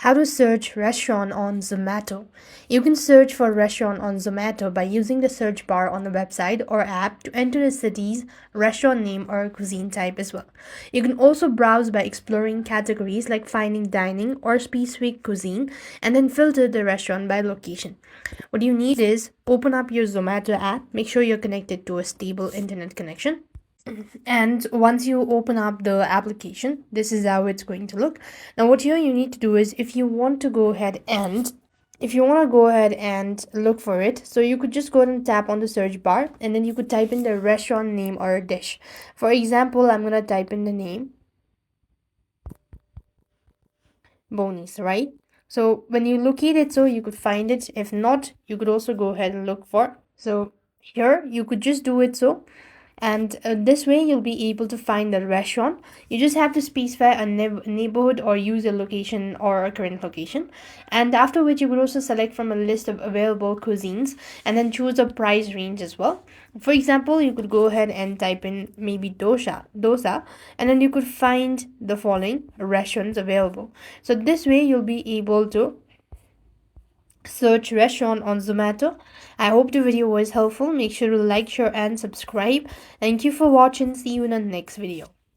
How to search restaurant on Zomato. You can search for restaurant on Zomato by using the search bar on the website or app to enter the city's restaurant name or cuisine type as well. You can also browse by exploring categories like finding dining or specific cuisine and then filter the restaurant by location. What you need is open up your Zomato app, make sure you're connected to a stable internet connection. And once you open up the application, this is how it's going to look. Now what here you need to do is if you want to go ahead and look for it, so you could just go ahead and tap on the search bar and then you could type in the restaurant name or dish. For example, I'm going to type in the name Bonis, right? So when you locate it, so you could find it. If not, you could also go ahead and look for. So here you could just do it so, and this way you'll be able to find the restaurant. You just have to specify a neighborhood or use a location or a current location, and after which you would also select from a list of available cuisines and then choose a price range as well. For example, you could go ahead and type in maybe dosa, and then you could find the following restaurants available. So this way you'll be able to search restaurant on Zomato. I hope the video was helpful. Make sure to like, share and subscribe. Thank you for watching. See you in the next video.